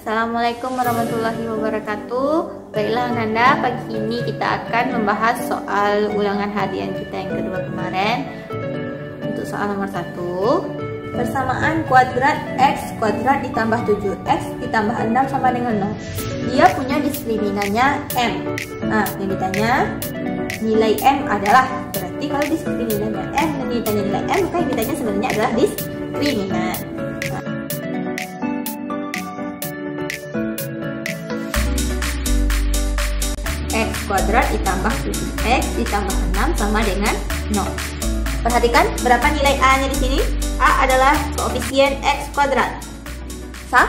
Assalamualaikum warahmatullahi wabarakatuh. Baiklah Ananda, pagi ini kita akan membahas soal ulangan harian kita yang kedua kemarin. Untuk soal nomor 1, persamaan kuadrat x kuadrat ditambah 7x ditambah 6 sama dengan 0. Dia punya diskriminannya m. Nah, yang ditanya nilai m adalah, berarti kalau diskriminannya m dan ditanya nilai m, maka yang ditanya sebenarnya adalah diskriminan. X kuadrat ditambah 7x ditambah 6 sama dengan 0. Perhatikan berapa nilai A-nya di sini. A adalah koefisien X kuadrat 1.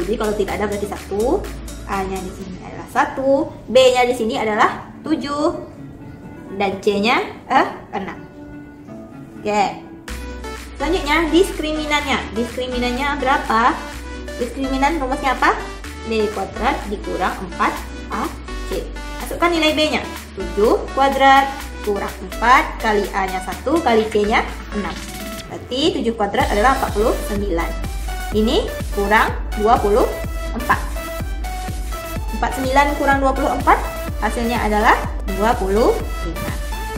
Jadi kalau tidak ada berarti 1. A-nya di sini adalah 1. B-nya di sini adalah 7 dan C-nya 6. Oke. Selanjutnya diskriminannya. Diskriminannya berapa? Diskriminan rumusnya apa? B kuadrat dikurang 4AC. Masukkan nilai B-nya. 7 kuadrat kurang 4 kali A-nya 1 kali C-nya 6. Berarti 7 kuadrat adalah 49. Ini kurang 24. 49 kurang 24 hasilnya adalah 25.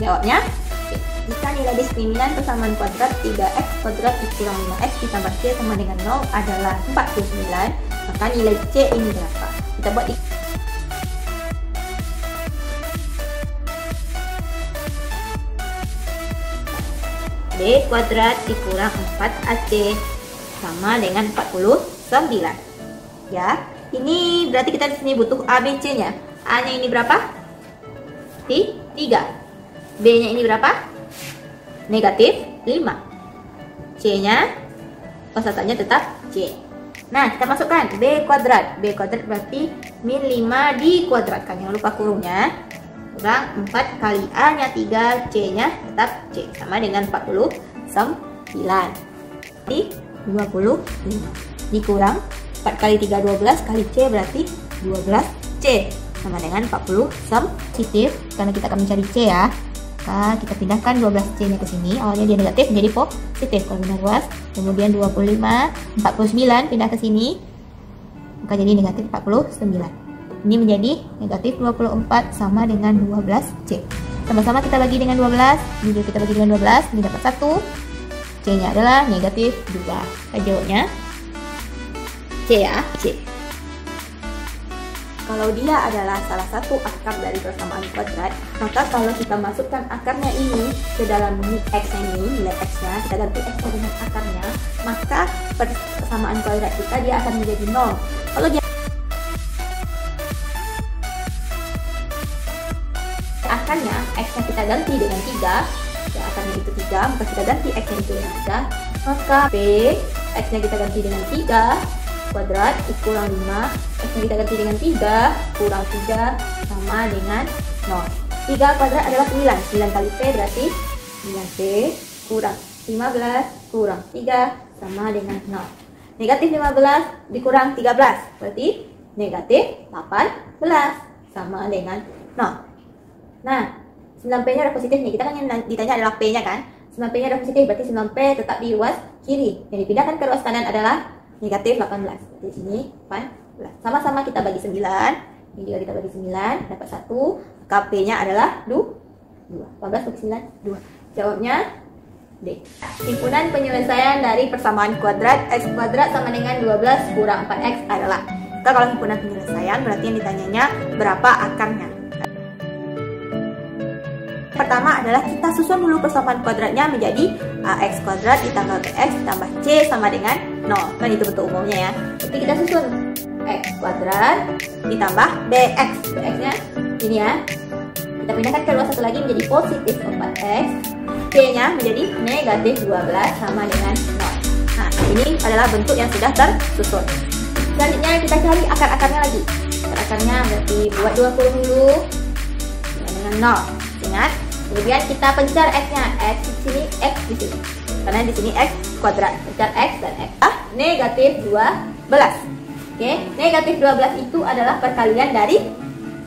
Jawabnya C. Jika nilai diskriminan persamaan kuadrat 3x kuadrat dikurang 5x ditambah C sama dengan 0 adalah 49, maka nilai C ini berapa? Kita buat B kuadrat dikurang 4AC sama dengan 49. Ya, ini berarti kita di sini butuh A, B, C-nya. A-nya ini berapa? 3. B-nya ini berapa? Negatif 5. C-nya pesertanya tetap C. Nah, kita masukkan B kuadrat. B kuadrat berarti min 5 dikuadratkan. Jangan lupa kurungnya. Kurang 4 kali A-nya 3, C-nya tetap C sama dengan 49. Jadi 25 dikurang 4 kali 3 12 kali C berarti 12C sama dengan 40 positif karena kita akan mencari C ya. Maka kita pindahkan 12C-nya ke sini. Awalnya dia negatif menjadi positif kalau bina ruas. Kemudian 49 pindah ke sini. Maka jadi negatif 49. Ini menjadi negatif 24 sama dengan 12C. Sama-sama kita bagi dengan 12. Ini juga kita bagi dengan 12. Ini dapat 1. C-nya adalah negatif 2. Jawabnya C ya. C. Kalau dia adalah salah satu akar dari persamaan kuadrat, maka kalau kita masukkan akarnya ini ke dalam x-nya ini, nilai x-nya, kita ganti x-nya dengan akarnya, maka persamaan kuadrat kita dia akan menjadi 0. Kalau dia akarnya x-nya kita ganti dengan 3, ya akarnya itu 3, maka kita ganti x-nya itu dengan 3, maka b x-nya kita ganti dengan 3 kuadrat kurang 5, x-nya kita ganti dengan 3 kurang 3 sama dengan 0. 3 kuadrat adalah 9, 9 kali p berarti 9p kurang 15 kurang 3 sama dengan 0. Negatif 15 dikurang 13 berarti negatif 18 sama dengan 0. Nah, 9P-nya adalah positif nih. Kita kan yang ditanya adalah P-nya kan. 9P-nya adalah positif, berarti 9P tetap di ruas kiri. Yang dipindahkan ke ruas kanan adalah negatif 18. Di sini 18. Sama-sama kita bagi 9. Ini juga kita bagi 9, dapat 1. KP-nya adalah 2. 18 bagi 9, 2. Jawabnya D. Himpunan penyelesaian dari persamaan kuadrat x kuadrat sama dengan 12 kurang 4x adalah. Kita kalau himpunan penyelesaian berarti yang ditanyanya berapa akarnya. Pertama adalah kita susun dulu persamaan kuadratnya menjadi ax kuadrat ditambah bx ditambah c sama dengan 0. Kan itu bentuk umumnya ya. Jadi kita susun x kuadrat ditambah bx. Bx-nya ini ya. Kita pindahkan ke ruas satu lagi menjadi positif 4x. C-nya menjadi negatif 12 sama dengan 0. Nah, ini adalah bentuk yang sudah tersusun. Selanjutnya kita cari akar-akarnya lagi. Akar-akarnya berarti buat 20 dulu dengan 0. Ingat, kemudian kita pencar x-nya, x di sini, x di sini. Karena di sini x kuadrat, pencar x dan x. Negatif 12. Oke, negatif 12 itu adalah perkalian dari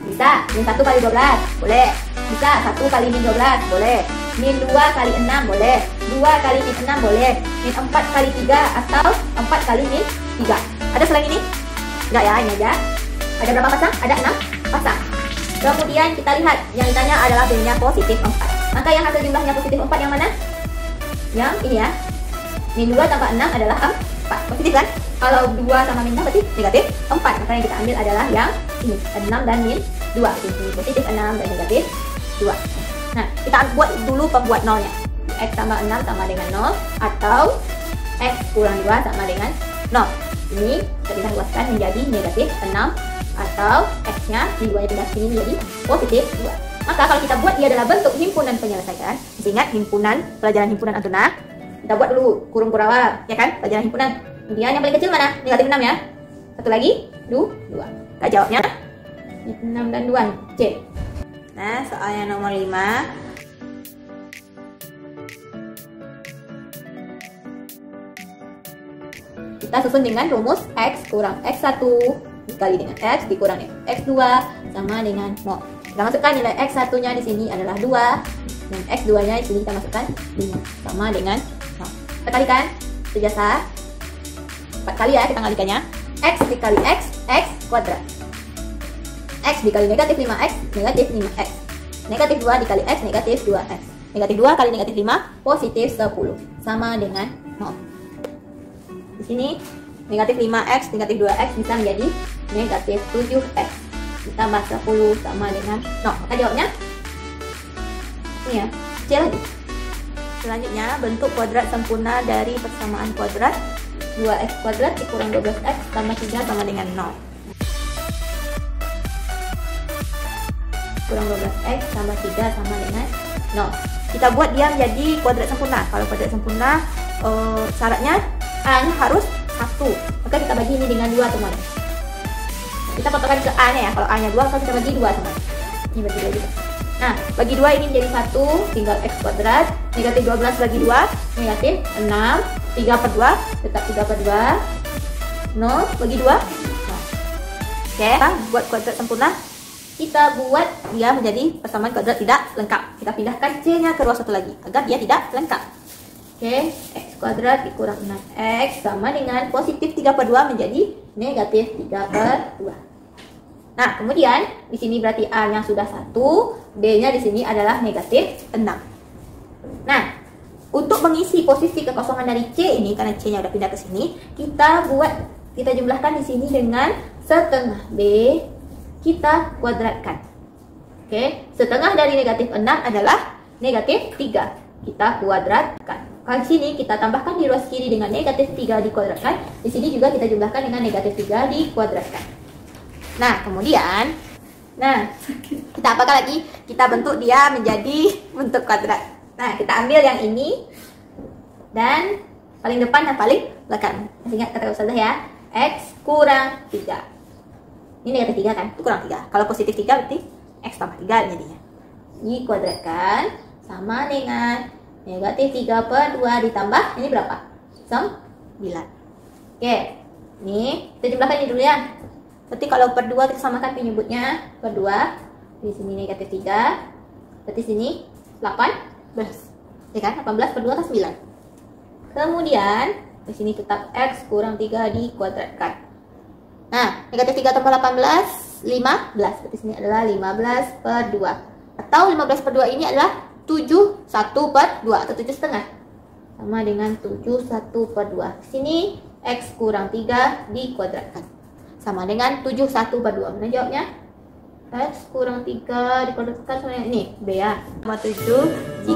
bisa min 1 kali 12, boleh. Bisa 1 kali min 12, boleh. Min 2 kali 6, boleh. 2 kali min 6, boleh. Min 4 kali 3 atau 4 kali min 3. Ada selain ini? Enggak ya, ini aja. Ada berapa pasang? Ada 6 pasang. Kemudian kita lihat yang ditanya adalah B-nya positif 4. Maka yang hasil jumlahnya positif 4 yang mana? Yang ini ya. Min 2 tambah 6 adalah 4. Positif kan? Kalau 2 sama min 6 berarti negatif 4. Maka yang kita ambil adalah yang ini, 6 dan min 2. Ini positif 6 dan negatif 2. Nah, kita buat dulu pembuat nolnya. X tambah 6 sama dengan 0 atau X kurang 2 sama dengan 0. Ini kita luaskan menjadi negatif 6 atau X-nya di 2 nya pindah sini menjadi positif 2. Maka kalau kita buat dia adalah bentuk himpunan penyelesaian. Ingat himpunan, pelajaran himpunan Antuna. Kita buat dulu kurung kurawal, ya kan? Pelajaran himpunan. Kemudian yang paling kecil mana? Negatif 6 ya. Satu lagi, 2. Kita jawabnya 6 dan 2, C. Nah, soalnya nomor 5. Kita susun dengan rumus X kurang X1 dikali dengan X dikurang X2 sama dengan 0. Kita masukkan nilai X1 nya di sini adalah 2 dan X2 nya di sini kita masukkan 5 sama dengan 0. Kita kalikan sejasa 4 kali ya, kita kalikannya. X dikali X, X kuadrat. X dikali negatif 5X, negatif 5X. Negatif 2 dikali X, negatif 2X. Negatif 2 kali negatif 5, positif 10 sama dengan 0. Di sini negatif 5X, negatif 2X bisa menjadi negatif 7X ditambah 10 sama dengan 0. Maka jawabnya ini ya, C lagi. Selanjutnya bentuk kuadrat sempurna dari persamaan kuadrat 2X kuadrat dikurang 12X tambah 3 sama dengan 0. Kurang 12X tambah 3 sama dengan 0. Kita buat dia menjadi kuadrat sempurna. Kalau kuadrat sempurna syaratnya A-nya harus 1. Maka kita bagi ini dengan 2 teman. Kita patokan ke A-nya ya. Kalau A-nya 2 maka kita bagi 2 teman. Ini bagi 2 juga. Nah, bagi 2 ini menjadi 1, tinggal X kuadrat. Negatif 12 bagi 2, negatif 6. 3 per 2, tetap 3 per 2. 0 bagi 2, 0. Oke, buat kuadrat sempurna. Kita buat dia menjadi persamaan kuadrat tidak lengkap. Kita pindahkan C-nya ke ruang satu lagi agar dia tidak lengkap. Oke, X kuadrat dikurang 6X sama dengan positif 3 per 2 menjadi negatif 3 per 2. Nah, kemudian di sini berarti A-nya sudah 1, B-nya di sini adalah negatif 6. Nah, untuk mengisi posisi kekosongan dari C ini, karena C-nya udah pindah ke sini, kita jumlahkan di sini dengan setengah B, kita kuadratkan. Oke, setengah dari negatif 6 adalah negatif 3. Kita kuadratkan. Di sini kita tambahkan di ruas kiri dengan negatif 3 dikuadratkan. Di sini juga kita jumlahkan dengan negatif 3 dikuadratkan. Nah, kemudian kita apakan lagi? Kita bentuk dia menjadi bentuk kuadrat. Nah, kita ambil yang ini dan paling depan dan paling belakang. Masih ingat kata Ustazah ya? X kurang 3. Ini negatif 3 kan? Itu kurang 3. Kalau positif 3 berarti X tambah 3 jadinya. Dikuadratkan sama dengan negatif 3 per 2 ditambah ini berapa? 9. Oke, ini kita jumlahkan ini dulu ya. Berarti kalau per 2 kita samakan penyebutnya per 2. Di sini negatif 3. Berarti sini 18. Ya kan? 18 per 2 kan 9. Kemudian di sini tetap X kurang 3 dikuadratkan. Nah, negatif 3 tambah 18, 15. Berarti sini adalah 15 per 2. Atau 15 per 2 ini adalah 7 1 per 2 atau 7 setengah. Sama dengan 7 1 per 2. Sini X kurang 3 dikuadratkan. Sama dengan 7 1 per 2. Mana jawabnya? X kurang 3 dikuadratkan sama dengan ini. B ya. Sama 7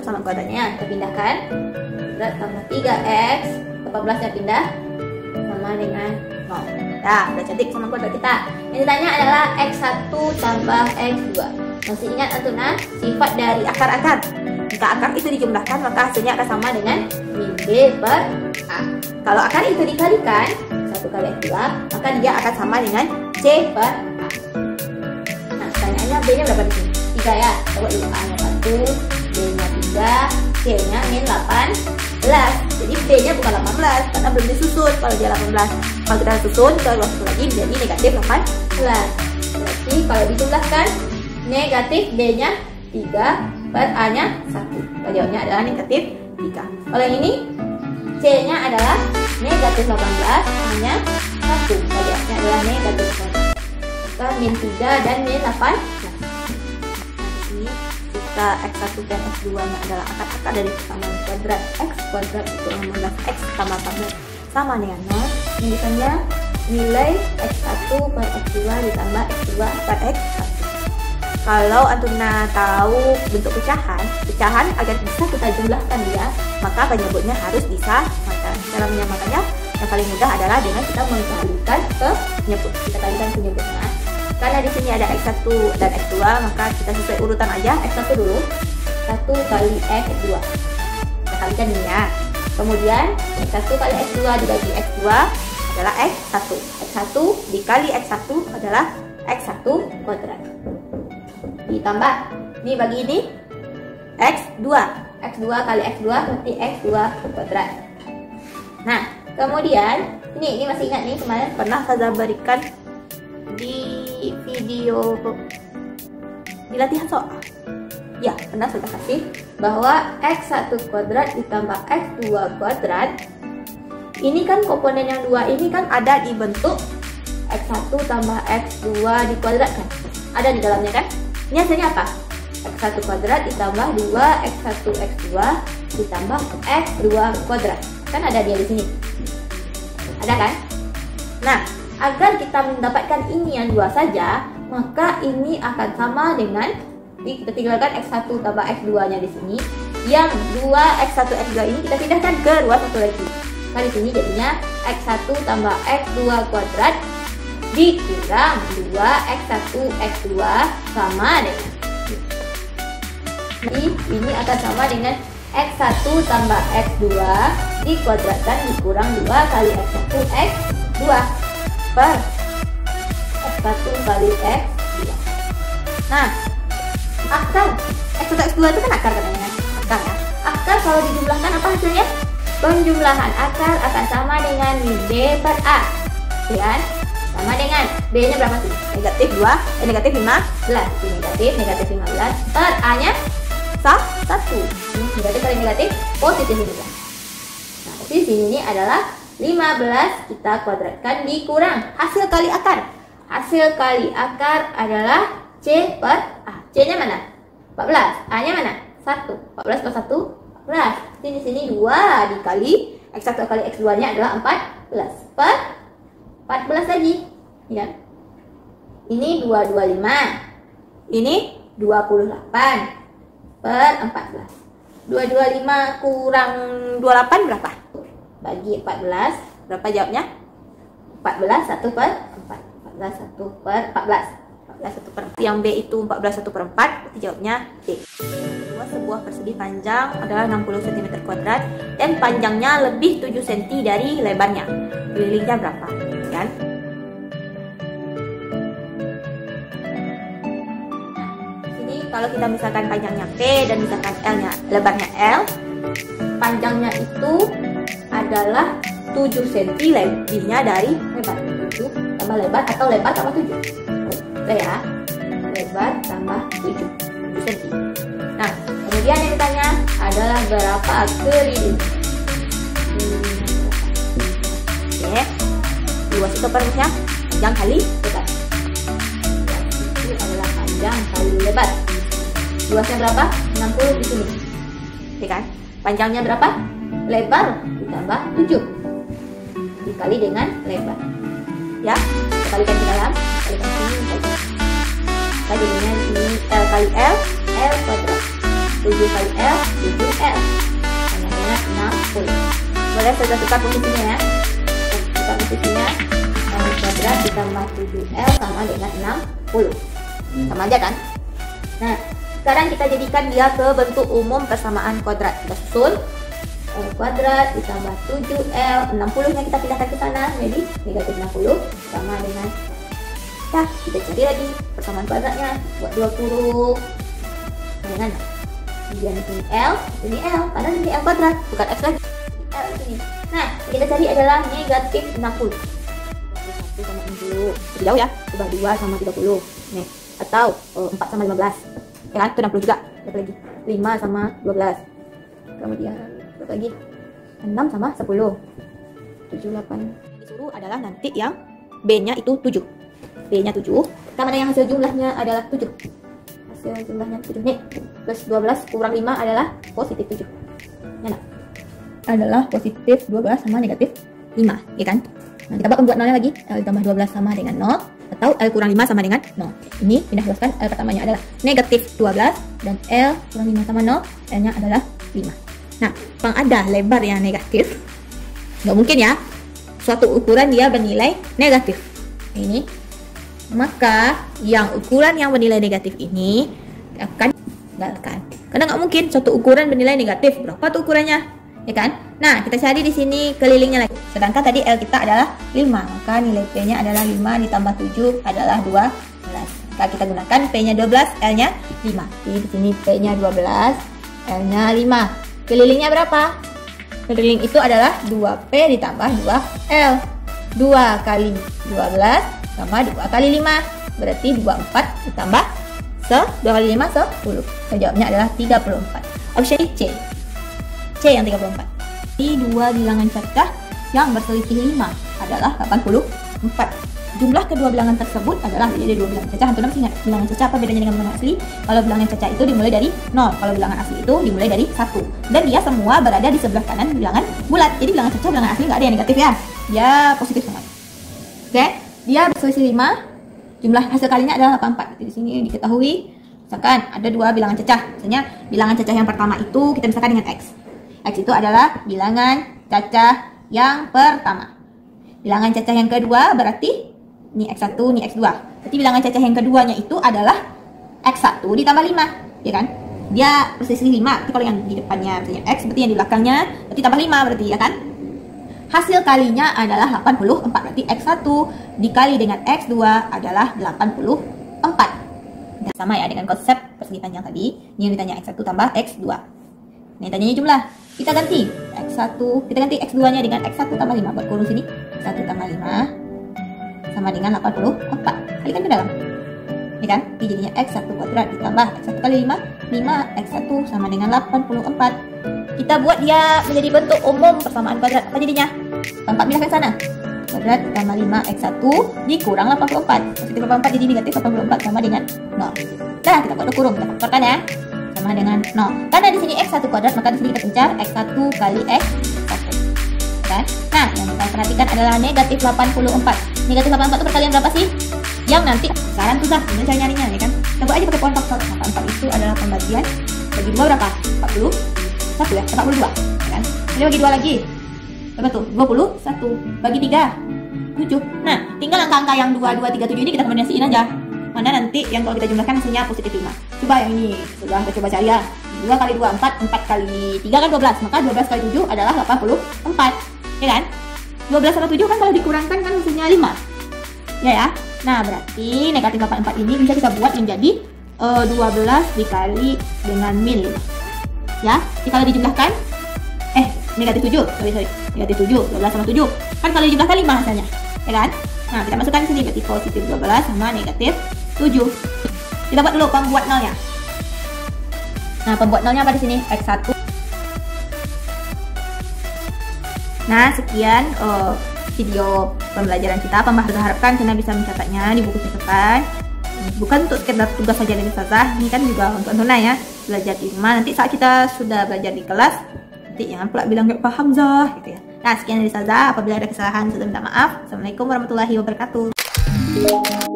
sama kuadratnya. Kita pindahkan. Kuadrat tambah 3X. 18 nya pindah. Sama dengan 0. Nah, udah cantik sama kuadrat kita. Yang ditanya adalah X1 tambah X2. Masih ingat Antuna sifat dari akar-akar? Jika akar itu dijumlahkan maka hasilnya akan sama dengan min B per A. Kalau akar itu dikalikan 1 kali X2 maka dia akan sama dengan C per A. Nah, pertanyaannya B nya berapa di sini? 3 ya. Coba dulu A nya 1, B nya 3, C nya min 18. Jadi B nya bukan 18 karena belum disusun. Kalau dia 18, kalau kita susun ke ruang satu lagi menjadi negatif 18. Berarti kalau dijumlahkan negatif B nya 3 per A nya 1. Jawabnya adalah negatif 3. Kalau yang ini C C-nya adalah negatif 18, A-nya 1. Kali X-nya adalah negatif 1. Maka min 3 dan min 8. Jadi jika X1 dan X2 nya adalah akar-akar dari persamaan kuadrat X kuadrat dikurang 15X tambah 14 sama dengan 0, menunjukkannya nilai X1 per X2 ditambah X2 per X1. Kalau Antuna tahu bentuk pecahan agar bisa kita jumlahkan dia, maka penyebutnya harus disamakan. Cara menyamakannya yang paling mudah adalah dengan kita mengkalikan penyebut. Kita kalikan penyebutnya. Karena di sini ada X1 dan X2, maka kita sesuai urutan aja. X1 dulu, 1 kali X2. Kita kalikan ini ya. Kemudian X1 kali X2 dibagi X2 adalah X1. X1 dikali X1 adalah X1 kuadrat. Ditambah, ini bagi ini X2. X2 kali X2 berarti X2 kuadrat. Nah, kemudian ini masih ingat nih, kemarin pernah saya berikan di video di latihan soal. Ya, pernah sudah kasih bahwa X1 kuadrat ditambah X2 kuadrat. Ini kan komponen yang dua ini kan ada di bentuk X1 tambah X2 dikuadratkan. Ada di dalamnya kan? Ini hasilnya apa? X1 kuadrat ditambah 2 X1 X2 ditambah X2 kuadrat. Kan ada dia di sini. Ada kan? Nah, agar kita mendapatkan ini yang dua saja, maka ini akan sama dengan kita tinggalkan X1 tambah X2 nya di sini. Yang 2 X1 X2 ini kita pindahkan ke ruas satu lagi. Nah, di sini jadinya X1 tambah X2 kuadrat dikurang 2 X1 X2 sama dengan, jadi ini akan sama dengan X1 tambah X2 dikuadratkan dikurang 2 kali X1 X2 per X1 kali X2. Nah, akar X1 X2 itu kan akar katanya, akar ya. Akar kalau dijumlahkan apa hasilnya? Penjumlahan akar akan sama dengan min B per A, ya kan? Sama dengan B-nya berapa sih? Negatif 2, negatif 15. Ini negatif 15 per A-nya 1. Negatif kali negatif, positif 15. Nah, di sini adalah 15 kita kuadratkan dikurang hasil kali akar. Hasil kali akar adalah C per A. C-nya mana? 14. A-nya mana? 1. 14 plus 1, 14. Di sini 2 dikali X1 kali X2-nya adalah 14 per 14 lagi, ya. Ini 225. Ini 28 per 14. 225 kurang 28 berapa? Bagi 14, berapa jawabnya? 14 1 per 4. 14 1 per 14. 14 1 per 4. Yang B itu 14 1 per 4, berarti jawabnya D. Sebuah persegi panjang adalah 60 cm kuadrat dan panjangnya lebih 7 cm dari lebarnya. Kelilingnya berapa? Kan? Ini kalau kita misalkan panjangnya P dan misalkan L-nya, lebarnya L, panjangnya itu adalah 7 cm lebihnya dari lebar. 7 tambah lebar atau lebar tambah 7. Oke ya. Lebar tambah 7 cm. Nah, kemudian yang ditanya adalah berapa keliling. Oke, luas itu apa rumusnya? Panjang kali lebar. Itu adalah panjang kali lebar. Luasnya berapa? 60 di sini. Oke kan? Panjangnya berapa? Lebar ditambah 7 dikali dengan lebar. Ya, kita kalikan ke dalam. Kalikan sini. Tadinya ini L kali L, L kuadrat. 7 kali L, 7L. Panjangnya 60. Boleh saya tukar posisinya ya. Kita posisinya L kuadrat ditambah 7L sama dengan 60. Sama aja kan? Nah, sekarang kita jadikan dia ke bentuk umum persamaan kuadrat. Kita susun L kuadrat ditambah 7L, 60-nya kita pindahkan ke sana, jadi negatif 60 sama dengan, ya kita cari lagi persamaan kuadratnya, buat 20 dengan kemudian ini L, ini L, karena ini L kuadrat, bukan X lagi. L ini. Nah, kita cari adalah negatif 60. 1 sama 60. Lebih jauh ya, coba 2 sama 30. Nih, atau 4 sama 15. Ya kan, itu 60 juga. Berapa lagi? 5 sama 12. Kemudian berapa lagi? 6 sama 10. 7, 8. Disuruh adalah nanti yang B-nya itu 7. B-nya 7. Kita mana yang hasil jumlahnya adalah 7. Hasil jumlahnya 7. Nih, plus 12 kurang 5 adalah positif 7. Ya nak? Adalah positif 12 sama negatif 5, ya kan? Nah, kita buat nolnya lagi. L tambah 12 sama dengan 0. Atau L kurang 5 sama dengan 0. Ini pindah luaskan, L pertamanya adalah negatif 12. Dan L kurang 5 sama 0, L-nya adalah 5. Nah, ada lebar yang negatif. Nggak mungkin ya, suatu ukuran dia bernilai negatif. Ini. Maka, yang ukuran yang bernilai negatif ini akan tinggalkan. Karena nggak mungkin suatu ukuran bernilai negatif. Berapa tuh ukurannya? Ya kan? Nah, kita cari di sini kelilingnya lagi. Sedangkan tadi L kita adalah 5, maka nilai P-nya adalah 5 ditambah 7 adalah 12. Maka kita gunakan P-nya 12, L-nya 5. Jadi di sini P-nya 12, L-nya 5. Kelilingnya berapa? Keliling itu adalah 2P ditambah 2L. 2 kali 12 sama 2 kali 5. Berarti 24 ditambah 2 kali 5, 10. Jawabnya adalah 34. Option C. C yang 34. Di dua bilangan cacah yang berselisih 5 adalah 84. Jumlah kedua bilangan tersebut adalah jadi dua bilangan cacah. Antum ingat bilangan cacah apa bedanya dengan bilangan asli? Kalau bilangan cacah itu dimulai dari 0, kalau bilangan asli itu dimulai dari 1. Dan dia semua berada di sebelah kanan bilangan bulat. Jadi bilangan cacah, bilangan asli nggak ada yang negatif ya. Dia positif semua. Oke, dia berselisih 5. Jumlah hasil kalinya adalah 84. Jadi di sini diketahui misalkan ada dua bilangan cacah. Misalnya bilangan cacah yang pertama itu kita misalkan dengan X. X itu adalah bilangan cacah yang pertama. Bilangan cacah yang kedua berarti ini X1, ini X2. Berarti bilangan cacah yang keduanya itu adalah X1 ditambah 5, ya kan? Dia perselisih 5. Berarti kalau yang di depannya misalnya X, berarti yang di belakangnya berarti tambah 5 berarti, ya kan? Hasil kalinya adalah 84. Berarti X1 dikali dengan X2 adalah 84. Nah, sama ya dengan konsep persegi panjang tadi. Ini yang ditanya X1 tambah X2. Ini tanyanya jumlah. Kita ganti X1, kita ganti X2-nya dengan X1 tambah 5. Buat kurung sini. 1 tambah 5 sama dengan 84. Kalikan ke dalam. Ini kan? Ini jadinya X1 kuadrat ditambah X1 kali 5. 5 X1 sama dengan 84. Kita buat dia menjadi bentuk umum persamaan kuadrat. Apa jadinya? 4 pindah ke sana. Kuadrat tambah 5 X1 dikurang 84. Positif 84 jadi negatif 84 sama dengan 0. Nah, kita buat kurung. Kita faktorkan ya. Sama dengan 0. Karena di sini X1 kuadrat, maka di sini kita pencar X1 kali X1. Kan? Nah, yang kita perhatikan adalah negatif 84. Negatif 84 itu perkalian berapa sih? Yang nanti sekarang susah, ini cara nyarinya ya kan? Kita buat aja pakai poin faktor. 44 itu adalah pembagian bagi 2 berapa? 41 ya? 42 ya kan? Jadi bagi 2 lagi. Berapa tuh? 21 bagi 3 7. Nah, tinggal angka-angka yang 2, 2, 3, 7 ini kita kombinasiin aja. Mana nanti yang kalau kita jumlahkan hasilnya positif 5. Coba yang ini, sudah kita coba cari ya. 2 kali 2, 4, 4 kali 3 kan 12. Maka 12 kali 7 adalah 84. Ya kan? 12 sama 7 kan kalau dikurangkan kan hasilnya 5. Ya. Nah, berarti negatif 84 ini bisa kita buat menjadi 12 dikali dengan min 5. Ya, jadi kalau dijumlahkan negatif 7. Sorry. Negatif 7, 12 sama 7. Kan kalau dijumlahkan 5 hasilnya. Ya kan? Nah, kita masukkan sini berarti positif 12 sama negatif 7. Kita buat dulu pembuat nolnya. Nah, pembuat nolnya apa di sini? X1. Nah, sekian video pembelajaran kita. Pembahasan harapkan kalian bisa mencatatnya di buku catatan. Bukan untuk sekedar tugas saja dari Ustazah, ini kan juga untuk Antona ya, belajar di rumah. Nanti saat kita sudah belajar di kelas, nanti jangan pula bilang gak paham Zah gitu ya. Nah, sekian dari Ustazah. Apabila ada kesalahan, saya minta maaf. Assalamualaikum warahmatullahi wabarakatuh.